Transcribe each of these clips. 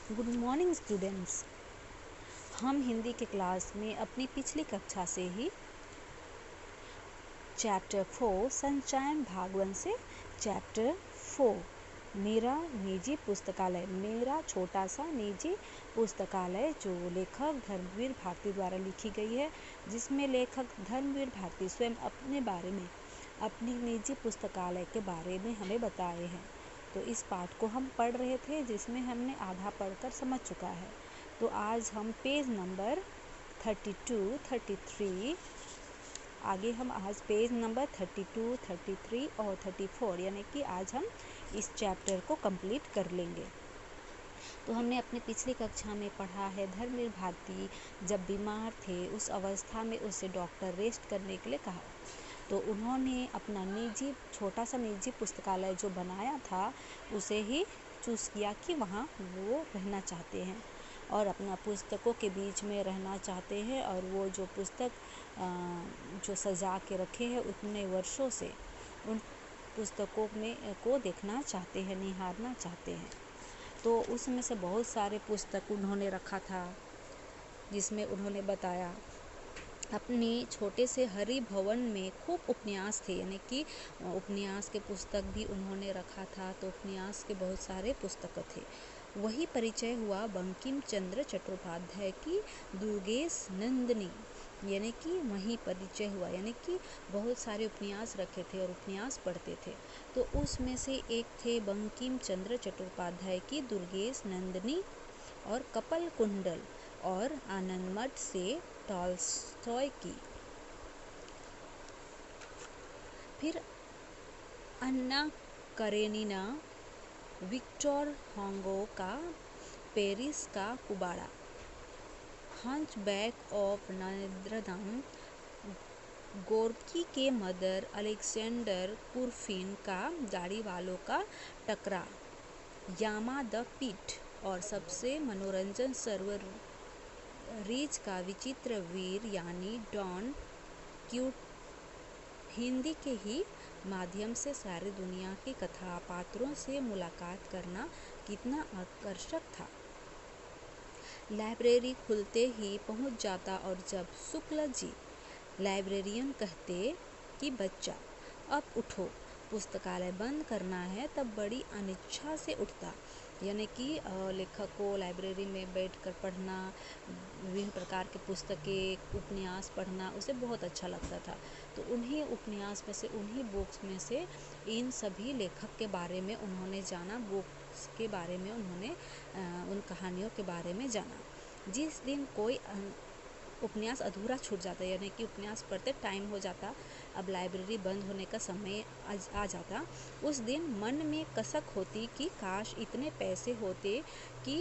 Good morning students. हम हिंदी के class में अपनी पिछली कक्षा से ही चैप्टर 4 संचयन भाग 1 से चैप्टर 4 मेरा निजी पुस्तकालय, मेरा छोटा सा निजी पुस्तकालय, जो लेखक धर्मवीर भारती द्वारा लिखी गई है, जिसमें लेखक धर्मवीर भारती स्वयं अपने बारे में, अपनी निजी पुस्तकालय के बारे में हमें बताए हैं। तो इस पाठ को हम पढ़ रहे थे, जिसमें हमने आधा पढ़कर समझ चुका है। तो आज हम पेज नंबर 32, 33 आगे हम आज पेज नंबर 32, 33 और 34 यानी कि आज हम इस चैप्टर को कंप्लीट कर लेंगे। तो हमने अपनी पिछली कक्षा में पढ़ा है, धर्मवीर भारती जब बीमार थे उस अवस्था में उसे डॉक्टर रेस्ट करने के लिए कहा, तो उन्होंने अपना निजी छोटा सा निजी पुस्तकालय जो बनाया था उसे ही चूज़ किया कि वहाँ वो रहना चाहते हैं और अपना पुस्तकों के बीच में रहना चाहते हैं, और वो जो पुस्तक जो सजा के रखे हैं उतने वर्षों से उन पुस्तकों में को देखना चाहते हैं, निहारना चाहते हैं। तो उसमें से बहुत सारे पुस्तक उन्होंने रखा था, जिसमें उन्होंने बताया अपने छोटे से हरि भवन में खूब उपन्यास थे, यानी कि उपन्यास के पुस्तक भी उन्होंने रखा था। तो उपन्यास के बहुत सारे पुस्तक थे। वही परिचय हुआ बंकिम चंद्र चट्टोपाध्याय की दुर्गेश नंदिनी, यानी कि वही परिचय हुआ, यानी कि बहुत सारे उपन्यास रखे थे और उपन्यास पढ़ते थे। तो उसमें से एक थे बंकिम चंद्र चट्टोपाध्याय की दुर्गेश नंदिनी और कपल कुंडल, और आनंदमठ से टॉल्स्टॉय की। फिर अन्ना करेनिना, विक्टर हुगो का पेरिस का कुबाड़ा, हंचबैक ऑफ नोत्र-दाम, गोर्की के मदर अलेक्जेंडर कुरफिन का गाड़ी वालों का टकरा, यामा द पिट, और सबसे मनोरंजन सर्वर रीच का विचित्र वीर यानी डॉन क्यूट। हिंदी के ही माध्यम से सारी दुनिया की कथा पात्रों से मुलाकात करना कितना आकर्षक था। लाइब्रेरी खुलते ही पहुंच जाता, और जब शुक्ल जी लाइब्रेरियन कहते कि बच्चा अब उठो, पुस्तकालय बंद करना है, तब बड़ी अनिच्छा से उठता। यानी कि लेखक को लाइब्रेरी में बैठकर पढ़ना, विभिन्न प्रकार के पुस्तकें, उपन्यास पढ़ना उसे बहुत अच्छा लगता था। तो उन्हीं उपन्यास में से, उन्हीं बुक्स में से इन सभी लेखक के बारे में उन्होंने जाना, बुक्स के बारे में उन्होंने उन कहानियों के बारे में जाना। जिस दिन कोई उपन्यास अधूरा छूट जाता, यानी कि उपन्यास पढ़ते टाइम हो जाता, अब लाइब्रेरी बंद होने का समय आ जाता, उस दिन मन में कसक होती कि काश इतने पैसे होते कि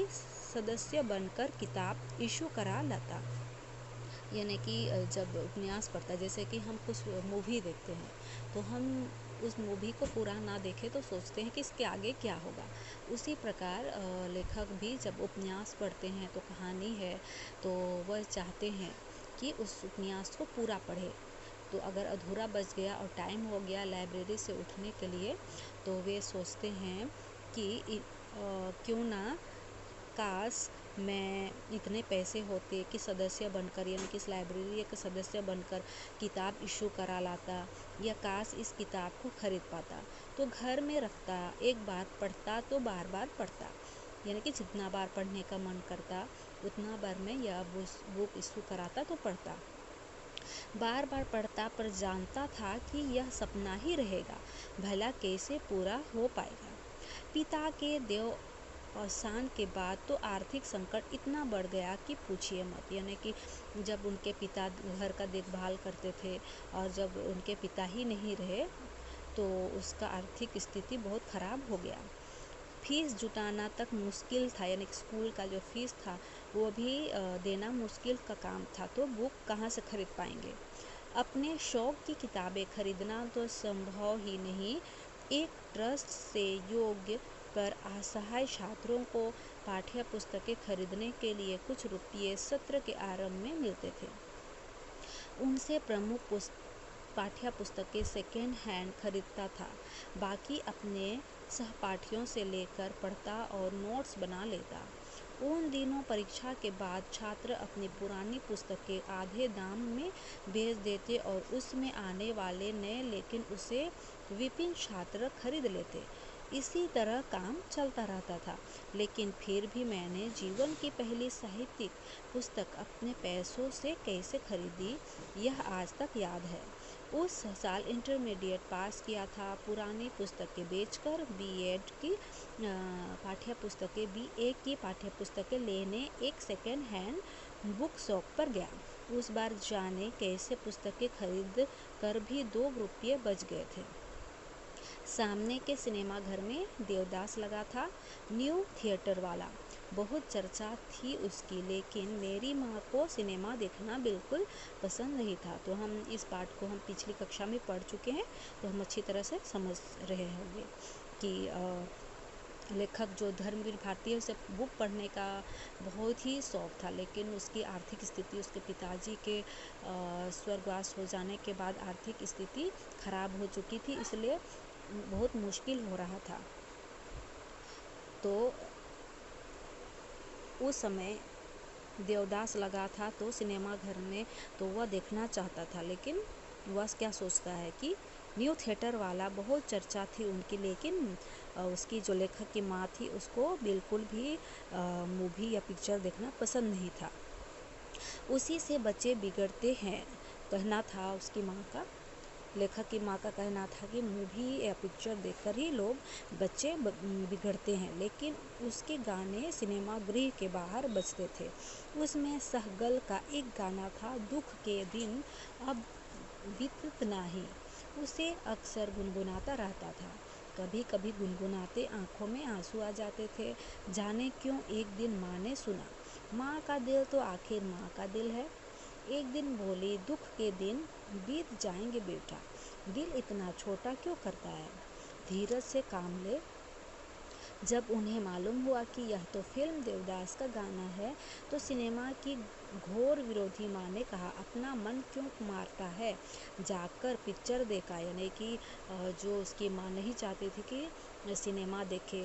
सदस्य बनकर किताब इशू करा लाता। यानी कि जब उपन्यास पढ़ता, जैसे कि हम कुछ मूवी देखते हैं तो हम उस मूवी को पूरा ना देखें तो सोचते हैं कि इसके आगे क्या होगा। उसी प्रकार लेखक भी जब उपन्यास पढ़ते हैं तो कहानी है तो वह चाहते हैं कि उस उपन्यास को पूरा पढ़े। तो अगर अधूरा बच गया और टाइम हो गया लाइब्रेरी से उठने के लिए, तो वे सोचते हैं कि क्यों ना काश मैं इतने पैसे होते कि सदस्य बनकर, यानी कि इस लाइब्रेरी के सदस्य बनकर किताब इशू करा लाता, या काश इस किताब को खरीद पाता तो घर में रखता, एक बार पढ़ता तो बार बार पढ़ता। यानी कि जितना बार पढ़ने का मन करता उतना बार मैं यह बुक इशू कराता तो पढ़ता। बार बार पढ़ता, पर जानता था कि यह सपना ही रहेगा, भला कैसे पूरा हो पाएगा। पिता के देव अवसान के बाद तो आर्थिक संकट इतना बढ़ गया कि पूछिए मत। यानी कि जब उनके पिता घर का देखभाल करते थे और जब उनके पिता ही नहीं रहे तो उसका आर्थिक स्थिति बहुत ख़राब हो गया। फीस जुटाना तक मुश्किल था, यानी स्कूल का जो फीस था वो भी देना मुश्किल का काम था, तो बुक कहाँ से खरीद पाएंगे। अपने शौक़ की किताबें खरीदना तो संभव ही नहीं। एक ट्रस्ट से योग्य पर असहाय छात्रों को पाठ्य पुस्तकें खरीदने के लिए कुछ रुपये सत्र के आरंभ में मिलते थे। उनसे प्रमुख पाठ्य पुस्तकें सेकेंड हैंड खरीदता था, बाकी अपने सहपाठियों से लेकर पढ़ता और नोट्स बना लेता। उन दिनों परीक्षा के बाद छात्र अपनी पुरानी पुस्तकें आधे दाम में बेच देते और उसमें आने वाले नए लेकिन उसे विपिन छात्र खरीद लेते। इसी तरह काम चलता रहता था। लेकिन फिर भी मैंने जीवन की पहली साहित्यिक पुस्तक अपने पैसों से कैसे खरीदी, यह आज तक याद है। उस साल इंटरमीडिएट पास किया था। पुरानी पुस्तकें बेचकर बीए की पाठ्य पुस्तकें लेने एक सेकेंड हैंड बुक शॉप पर गया। उस बार जाने कैसे पुस्तकें खरीद कर भी 2 रुपये बच गए थे। सामने के सिनेमा घर में देवदास लगा था, न्यू थिएटर वाला। बहुत चर्चा थी उसकी, लेकिन मेरी माँ को सिनेमा देखना बिल्कुल पसंद नहीं था। तो हम इस पाठ को हम पिछली कक्षा में पढ़ चुके हैं, तो हम अच्छी तरह से समझ रहे होंगे कि लेखक जो धर्मवीर भारती है उसे बुक पढ़ने का बहुत ही शौक़ था, लेकिन उसकी आर्थिक स्थिति, उसके पिताजी के स्वर्गवास हो जाने के बाद आर्थिक स्थिति खराब हो चुकी थी, इसलिए बहुत मुश्किल हो रहा था। तो उस समय देवदास लगा था तो सिनेमा घर में, तो वह देखना चाहता था, लेकिन वह क्या सोचता है कि न्यू थिएटर वाला, बहुत चर्चा थी उनकी, लेकिन उसकी जो लेखक की माँ थी उसको बिल्कुल भी मूवी या पिक्चर देखना पसंद नहीं था। उसी से बच्चे बिगड़ते हैं कहना था उसकी माँ का। लेखक की माँ का कहना था कि मूवी या पिक्चर देखकर ही बच्चे बिगड़ते हैं, लेकिन उसके गाने सिनेमा गृह के बाहर बजते थे। उसमें सहगल का एक गाना था, दुख के दिन अब बीतत नाही। उसे अक्सर गुनगुनाता रहता था। कभी कभी गुनगुनाते आंखों में आंसू आ जाते थे। जाने क्यों एक दिन माँ ने सुना, माँ का दिल तो आखिर माँ का दिल है। एक दिन बोली, दुख के दिन बीत जाएंगे बेटा, दिल इतना छोटा क्यों करता है, धीरज से काम ले। जब उन्हें मालूम हुआ कि यह तो फिल्म देवदास का गाना है, तो सिनेमा की घोर विरोधी माँ ने कहा, अपना मन क्यों मारता है, जाकर पिक्चर देखा। यानी कि जो उसकी माँ नहीं चाहती थी कि सिनेमा देखे,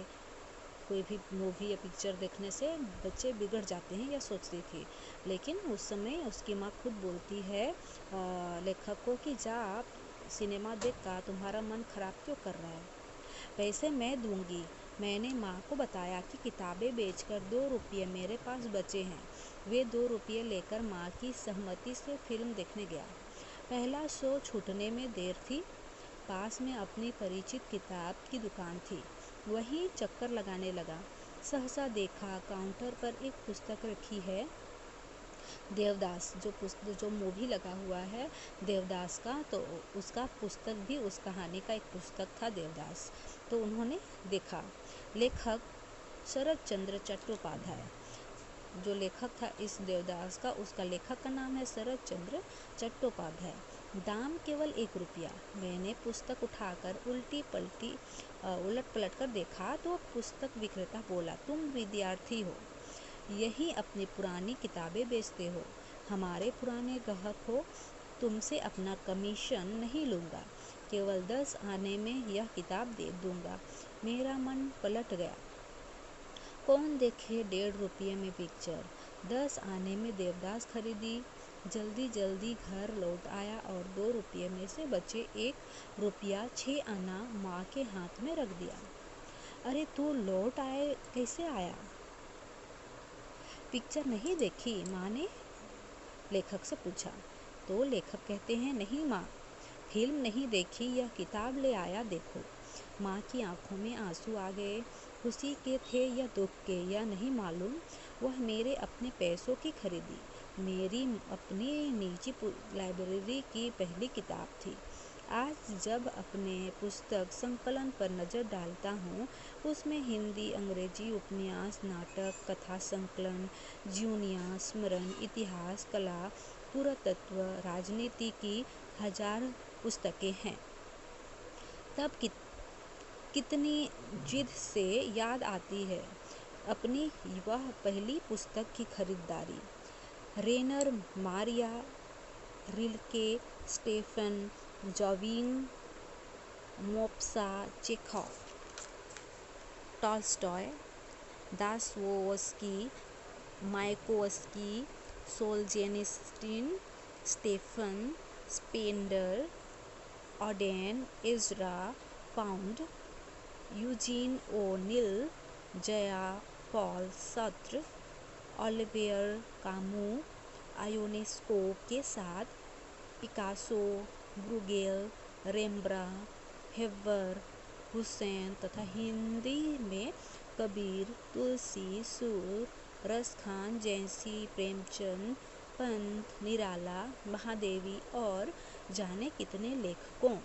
कोई भी मूवी या पिक्चर देखने से बच्चे बिगड़ जाते हैं, यह सोचती थी। लेकिन उस समय उसकी माँ खुद बोलती है लेखक को कि जा आप सिनेमा देख कर, तुम्हारा मन खराब क्यों कर रहा है, पैसे मैं दूंगी। मैंने माँ को बताया कि किताबें बेचकर 2 रुपये मेरे पास बचे हैं। वे 2 रुपये लेकर माँ की सहमति से फिल्म देखने गया। पहला शो छूटने में देर थी। पास में अपनी परिचित किताब की दुकान थी, वहीं चक्कर लगाने लगा। सहसा देखा काउंटर पर एक पुस्तक रखी है, देवदास, जो मूवी लगा हुआ है देवदास का, तो उसका पुस्तक भी, उस कहानी का एक पुस्तक था देवदास। तो उन्होंने देखा। लेखक शरद चंद्र चट्टोपाध्याय, जो लेखक था इस देवदास का, उसका लेखक का नाम है शरद चंद्र चट्टोपाध्याय। दाम केवल 1 रुपया। मैंने पुस्तक उठाकर उलट पलट कर देखा तो पुस्तक विक्रेता बोला, तुम विद्यार्थी हो, यही अपनी पुरानी किताबें बेचते हो, हमारे पुराने ग्राहक हो, तुमसे अपना कमीशन नहीं लूँगा, केवल 10 आने में यह किताब दे दूँगा। मेरा मन पलट गया। कौन देखे 1.5 रुपये में पिक्चर, 10 आने में देवदास खरीदी। जल्दी जल्दी घर लौट आया और 2 रुपये में से बचे 1 रुपया 6 आना माँ के हाथ में रख दिया। अरे तू लौट आए, कैसे आया, पिक्चर नहीं देखी माँ ने लेखक से पूछा। तो लेखक कहते हैं, नहीं माँ, फिल्म नहीं देखी, यह किताब ले आया, देखो। माँ की आंखों में आंसू आ गए। खुशी के थे या दुख के, यह नहीं मालूम। वह मेरे अपने पैसों की खरीदी, मेरी अपनी निजी लाइब्रेरी की पहली किताब थी। आज जब अपने पुस्तक संकलन पर नज़र डालता हूँ, उसमें हिंदी, अंग्रेजी, उपन्यास, नाटक, कथा संकलन, जीवनियाँ, स्मरण, इतिहास, कला, पुरातत्व, राजनीति की 1000 पुस्तकें हैं। तब कितनी जिद से याद आती है अपनी वह पहली पुस्तक की खरीदारी। Rainer, Maria Rilke, Stefan Zweig, मोप्सा, Chekhov, Tolstoy, Dostoevsky, Mayakovsky, Solzhenitsyn, Stephen Spender, Auden, Ezra Pound, Eugene O'Neill, Jean Paul Sartre, Olivier Camus, Ionesco के साथ पिकासो, ब्रूगेल, रेम्ब्रा, हेवर, हुसैन तथा हिंदी में कबीर, तुलसी, सूर, रसखान जैसी, प्रेमचंद, पंत, निराला, महादेवी और जाने कितने लेखकों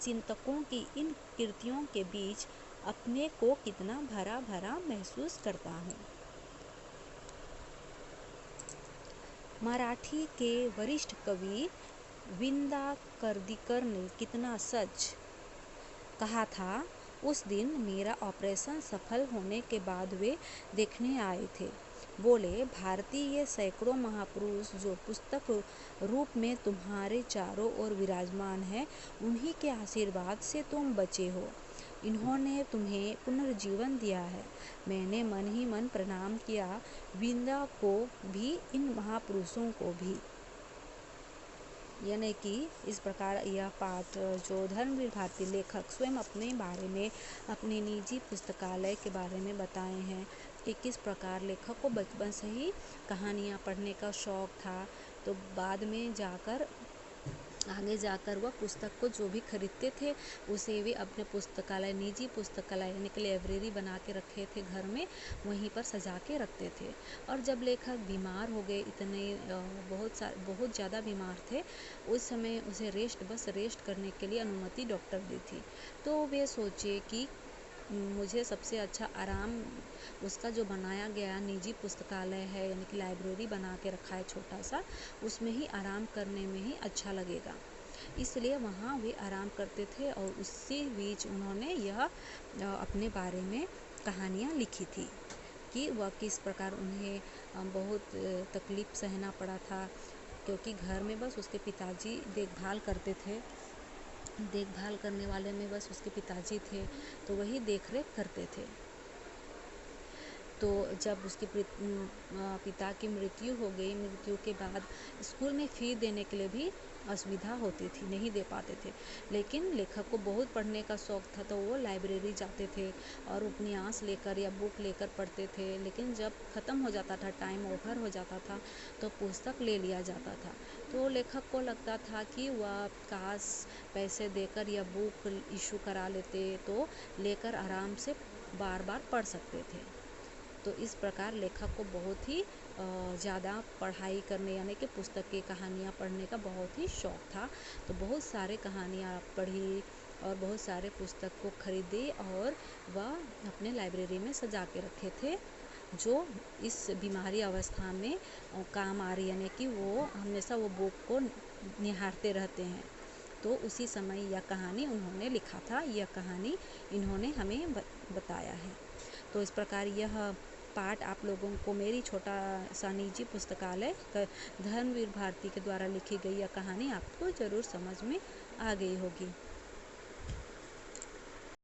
चिंतकों की इन कृतियों के बीच अपने को कितना भरा भरा महसूस करता हूँ। मराठी के वरिष्ठ कवि विंदा कर्दीकर ने कितना सच कहा था। उस दिन मेरा ऑपरेशन सफल होने के बाद वे देखने आए थे। बोले, भारतीय सैकड़ों महापुरुष जो पुस्तक रूप में तुम्हारे चारों ओर विराजमान हैं, उन्हीं के आशीर्वाद से तुम बचे हो। इन्होंने तुम्हें पुनर्जीवन दिया है। मैंने मन ही मन प्रणाम किया, विंदा को भी, इन महापुरुषों को भी। यानी कि इस प्रकार यह पाठ जो धर्मवीर भारती लेखक स्वयं अपने बारे में, अपने निजी पुस्तकालय के बारे में बताए हैं कि किस प्रकार लेखक को बचपन से ही कहानियाँ पढ़ने का शौक़ था। तो बाद में जाकर आगे जाकर वह पुस्तक को जो भी खरीदते थे उसे वे अपने पुस्तकालय, निजी पुस्तकालय यानी कि लाइब्रेरी बना के रखे थे घर में, वहीं पर सजा के रखते थे। और जब लेखक बीमार हो गए, इतने बहुत ज़्यादा बीमार थे, उस समय उसे बस रेस्ट करने के लिए अनुमति डॉक्टर दी थी। तो वे सोचे कि मुझे सबसे अच्छा आराम उसका जो बनाया गया निजी पुस्तकालय है, यानी कि लाइब्रेरी बना के रखा है छोटा सा, उसमें ही आराम करने में ही अच्छा लगेगा। इसलिए वहाँ वे आराम करते थे और उसी बीच उन्होंने यह अपने बारे में कहानियाँ लिखी थी कि वह किस प्रकार उन्हें बहुत तकलीफ़ सहना पड़ा था, क्योंकि घर में बस उसके पिताजी देखभाल करते थे। देखभाल करने वाले में बस उसके पिताजी थे, तो वही देख रेख करते थे। तो जब उसके पिता की मृत्यु हो गई, मृत्यु के बाद स्कूल में फ़ी देने के लिए भी असुविधा होती थी, नहीं दे पाते थे। लेकिन लेखक को बहुत पढ़ने का शौक़ था, तो वो लाइब्रेरी जाते थे और उपन्यास लेकर या बुक लेकर पढ़ते थे। लेकिन जब ख़त्म हो जाता था, टाइम ओवर हो जाता था, तो पुस्तक ले लिया जाता था। तो लेखक को लगता था कि वह काश पैसे देकर या बुक इशू करा लेते, तो लेकर आराम से बार बार पढ़ सकते थे। तो इस प्रकार लेखक को बहुत ही ज़्यादा पढ़ाई करने, यानी कि पुस्तक की कहानियाँ पढ़ने का बहुत ही शौक़ था। तो बहुत सारे कहानियाँ पढ़ी और बहुत सारे पुस्तक को खरीदे और वह अपने लाइब्रेरी में सजा के रखे थे, जो इस बीमारी अवस्था में काम आ रही, यानी कि वो हमेशा वो बुक को निहारते रहते हैं। तो उसी समय यह कहानी उन्होंने लिखा था, यह कहानी इन्होंने हमें बताया है। तो इस प्रकार यह पाठ आप लोगों को मेरी छोटा सा निजी पुस्तकालय धर्मवीर भारती के द्वारा लिखी गई यह कहानी आपको ज़रूर समझ में आ गई होगी।